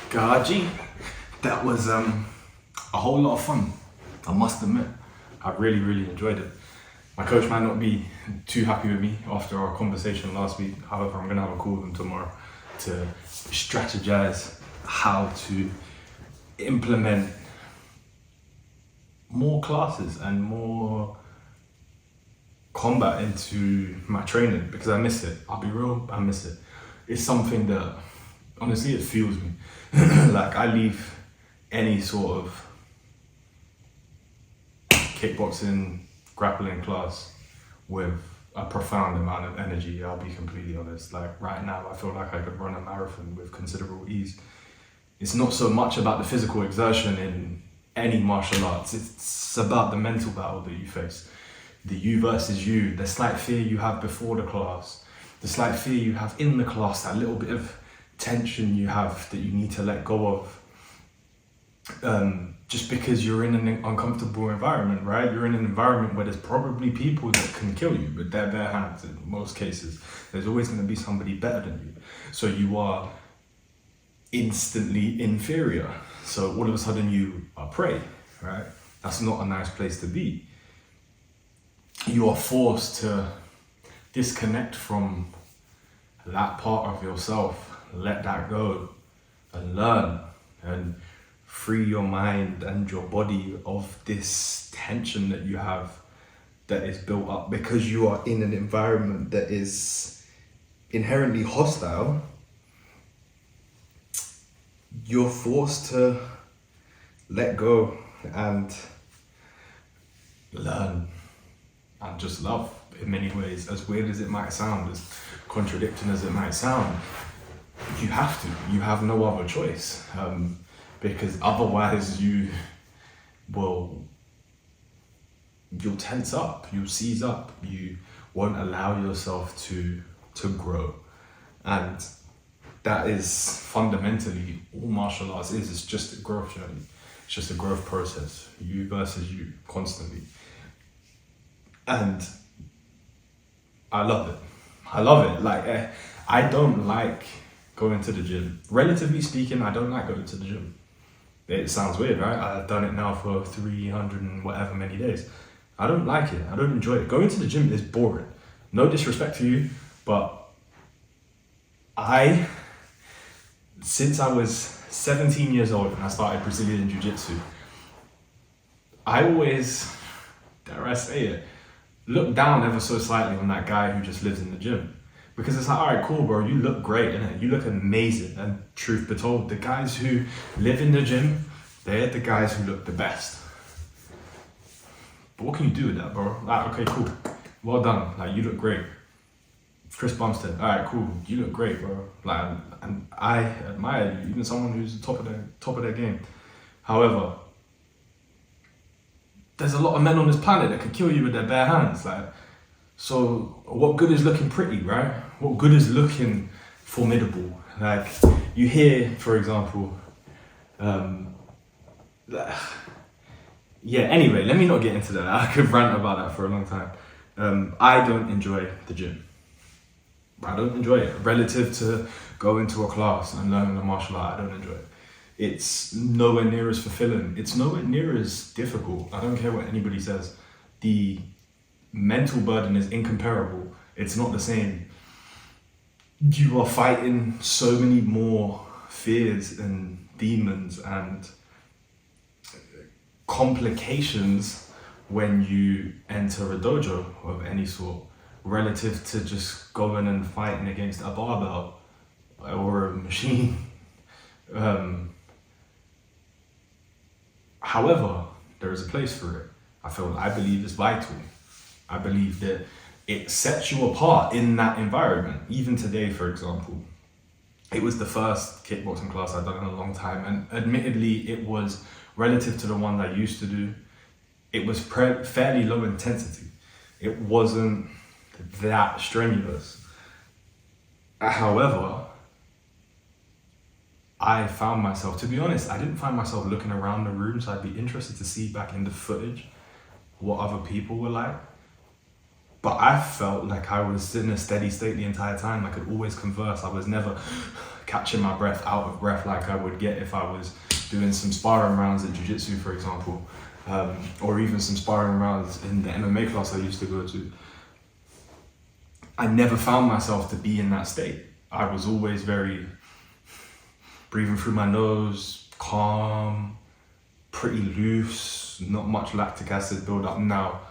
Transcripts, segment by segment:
Gaji, that was a whole lot of fun. I must admit, I really enjoyed it. My coach might not be too happy with me after our conversation last week. However, I'm gonna have a call with him tomorrow to strategize how to implement more classes and more combat into my training because I miss it. I'll be real, I miss it. It's something that honestly it fuels me. Like I leave any sort of kickboxing, grappling class with a profound amount of energy. I'll be completely honest. Like right now, I feel like I could run a marathon with considerable ease. It's not so much about the physical exertion in any martial arts. It's about the mental battle that you face. The you versus you, the slight fear you have before the class, the slight fear you have in the class, that little bit of tension you have that you need to let go of. Just because you're in an uncomfortable environment, right? You're in an environment where there's probably people that can kill you with their bare hands in most cases. There's always going to be somebody better than you. So you are instantly inferior. So all of a sudden you are prey, right? That's not a nice place to be. You are forced to disconnect from that part of yourself, let that go and learn and free your mind and your body of this tension that you have that is built up because you are in an environment that is inherently hostile. You're forced to let go and learn and just love in many ways. As weird as it might sound, as contradicting as it might sound, you have to. You have no other choice. Because otherwise you'll tense up, you'll seize up, you won't allow yourself to grow. And that is fundamentally all martial arts is. It's just a growth journey. It's just a growth process. You versus you constantly. And I love it. I love it. Like, I don't like going to the gym. Relatively speaking, I don't like going to the gym. It sounds weird, right? I've done it now for 300 and whatever many days. I don't like it. I don't enjoy it. Going to the gym is boring. No disrespect to you, but since I was 17 years old and I started Brazilian Jiu-Jitsu, I always, dare I say it, look down ever so slightly on that guy who just lives in the gym. Because it's like, all right, cool, bro, you look great, innit? You look amazing. And truth be told, the guys who live in the gym, they're the guys who look the best. But what can you do with that, bro? Like, okay, cool. Well done. Like, you look great. Chris Bumstead, all right, cool. You look great, bro. Like, and I admire you, even someone who's top of their game. However, there's a lot of men on this planet that could kill you with their bare hands. Like, so what good is looking pretty, right? What good is looking formidable? Like you hear, for example, anyway, let me not get into that. I could rant about that for a long time. I don't enjoy the gym. I don't enjoy it. Relative to going to a class and learning a martial art, I don't enjoy it. It's nowhere near as fulfilling. It's nowhere near as difficult. I don't care what anybody says. The mental burden is incomparable. It's not the same. You are fighting so many more fears and demons and complications when you enter a dojo of any sort, relative to just going and fighting against a barbell or a machine. However, there is a place for it. I believe it's vital. I believe that it sets you apart in that environment. Even today, for example, it was the first kickboxing class I'd done in a long time, and admittedly, it was relative to the one I used to do. It was fairly low intensity. It wasn't that strenuous. However, I found myself, to be honest, I didn't find myself looking around the room, so I'd be interested to see back in the footage what other people were like. But I felt like I was in a steady state the entire time. I could always converse. I was never catching my breath, out of breath, like I would get if I was doing some sparring rounds at jiu-jitsu, for example, or even some sparring rounds in the MMA class I used to go to. I never found myself to be in that state. I was always very breathing through my nose, calm, pretty loose, not much lactic acid build-up. Now,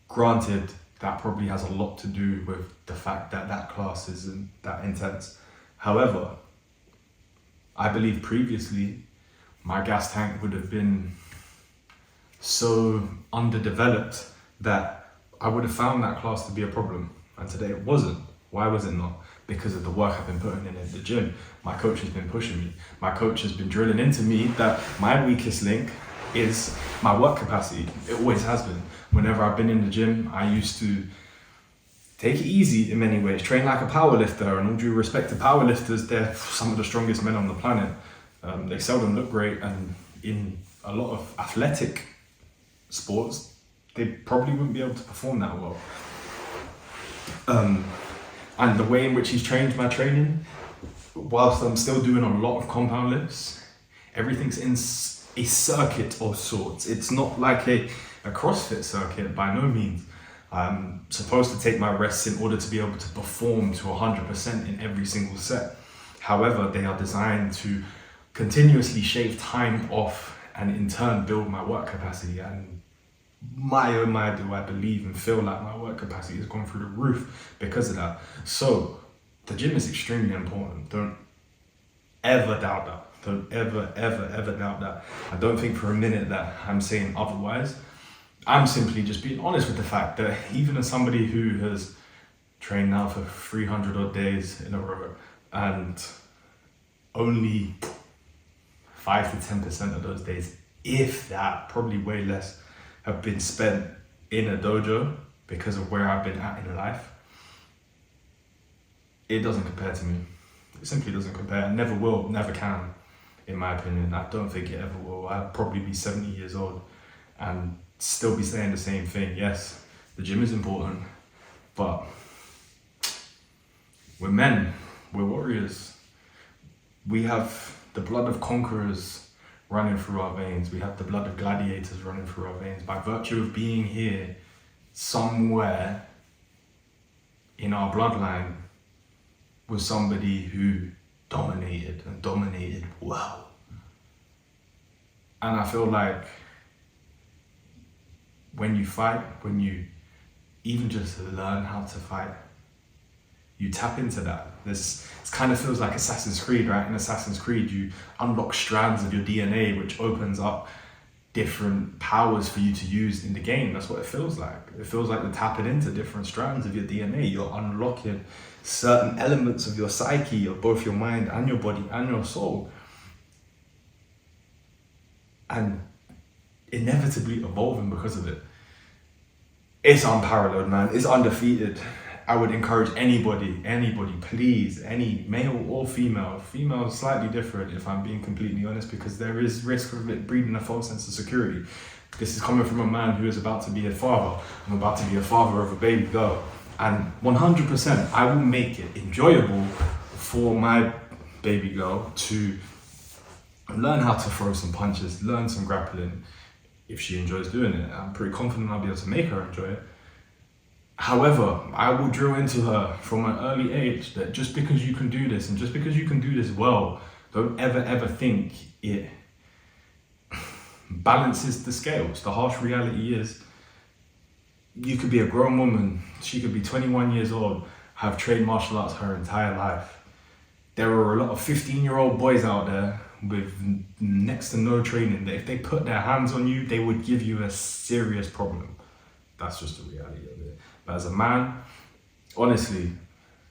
granted, that probably has a lot to do with the fact that that class isn't that intense. However, I believe previously my gas tank would have been so underdeveloped that I would have found that class to be a problem. And today it wasn't. Why was it not? Because of the work I've been putting in at the gym. My coach has been pushing me. My coach has been drilling into me that my weakest link is my work capacity. It always has been. Whenever I've been in the gym, I used to take it easy in many ways, train like a powerlifter, and all due respect to powerlifters, they're some of the strongest men on the planet. They seldom look great, and in a lot of athletic sports, they probably wouldn't be able to perform that well. And the way in which he's changed my training, whilst I'm still doing a lot of compound lifts, everything's in a circuit of sorts. It's not like a CrossFit circuit, by no means. I'm supposed to take my rests in order to be able to perform to 100% in every single set. However, they are designed to continuously shave time off and in turn build my work capacity. And my oh my, do I believe and feel like my work capacity has gone through the roof because of that. So the gym is extremely important. Don't ever doubt that. Don't ever doubt that. I don't think for a minute that I'm saying otherwise. I'm simply just being honest with the fact that even as somebody who has trained now for 300 odd days in a row, and only 5 to 10% of those days, if that, probably way less, have been spent in a dojo because of where I've been at in life, it doesn't compare to me. It simply doesn't compare. It never will, never can, in my opinion. I don't think it ever will. I'll probably be 70 years old and still be saying the same thing. Yes, the gym is important, but we're men, we're warriors. We have the blood of conquerors running through our veins. We have the blood of gladiators running through our veins. By virtue of being here, somewhere in our bloodline was somebody who dominated and dominated well. And I feel like when you fight, when you even just learn how to fight, you tap into that. It kind of feels like Assassin's Creed, right? In Assassin's Creed, you unlock strands of your DNA, which opens up different powers for you to use in the game. That's what it feels like. It feels like you're tapping into different strands of your DNA. You're unlocking certain elements of your psyche, of both your mind and your body and your soul. And inevitably evolving because of it. It's unparalleled, man. It's undefeated. I would encourage anybody, please, any male or female. Female is slightly different, if I'm being completely honest, because there is risk of it breeding a false sense of security. This is coming from a man who is about to be a father. I'm about to be a father of a baby girl. And 100%, I will make it enjoyable for my baby girl to learn how to throw some punches, learn some grappling, if she enjoys doing it. I'm pretty confident I'll be able to make her enjoy it. However, I will drill into her from an early age that just because you can do this and just because you can do this well, don't ever think it balances the scales. The harsh reality is you could be a grown woman, she could be 21 years old, have trained martial arts her entire life. There are a lot of 15-year-old boys out there with next to no training that if they put their hands on you, they would give you a serious problem. That's just the reality of it. But as a man, honestly,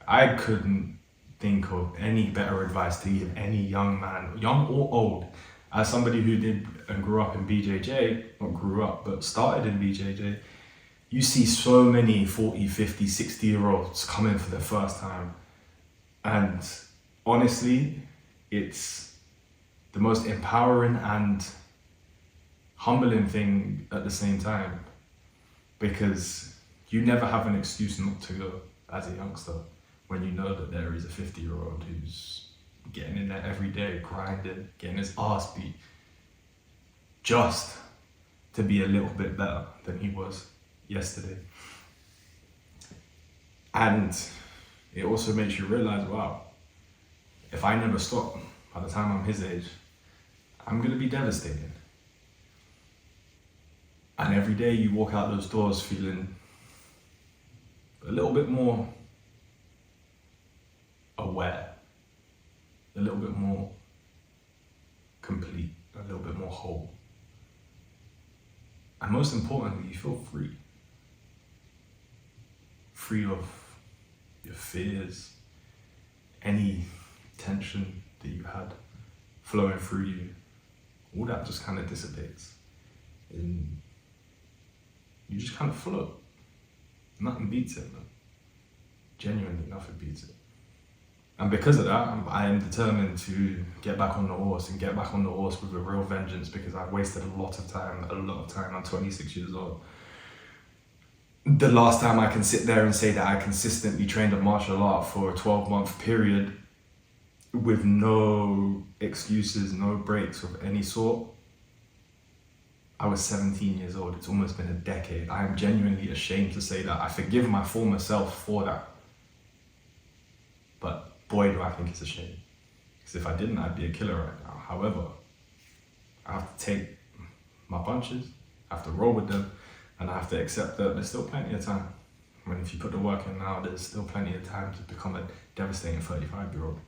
I couldn't think of any better advice to give any young man, young or old. As somebody who did and grew up in BJJ, not grew up, but started in BJJ, you see so many 40, 50, 60-year-olds come in for the first time. And honestly, it's the most empowering and humbling thing at the same time, because you never have an excuse not to go as a youngster when you know that there is a 50-year-old who's getting in there every day, grinding, getting his ass beat, just to be a little bit better than he was yesterday. And it also makes you realize, wow, if I never stop, by the time I'm his age, I'm gonna be devastated. And every day you walk out those doors feeling a little bit more aware, a little bit more complete, a little bit more whole. And most importantly, you feel free. Free of your fears, any tension that you had flowing through you, all that just kind of dissipates. And you just kind of float. Nothing beats it, man. Genuinely, nothing beats it. And because of that, I am determined to get back on the horse and get back on the horse with a real vengeance, because I've wasted a lot of time. I'm 26 years old. The last time I can sit there and say that I consistently trained a martial art for a 12-month period with no excuses, no breaks of any sort, I was 17 years old. It's almost been a decade. I am genuinely ashamed to say that. I forgive my former self for that. But boy, do I think it's a shame. Because if I didn't, I'd be a killer right now. However, I have to take my punches, I have to roll with them, and I have to accept that there's still plenty of time. I mean, if you put the work in now, there's still plenty of time to become a devastating 35-year-old.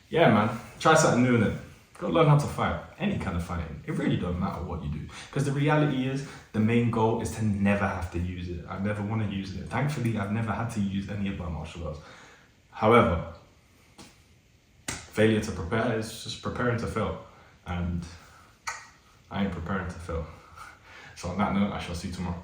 Yeah, man, try something new in it. Gotta learn how to fight, any kind of fighting. It really doesn't matter what you do. Because the reality is, the main goal is to never have to use it. I never want to use it. Thankfully, I've never had to use any of my martial arts. However, failure to prepare is just preparing to fail. And I ain't preparing to fail. So on that note, I shall see you tomorrow.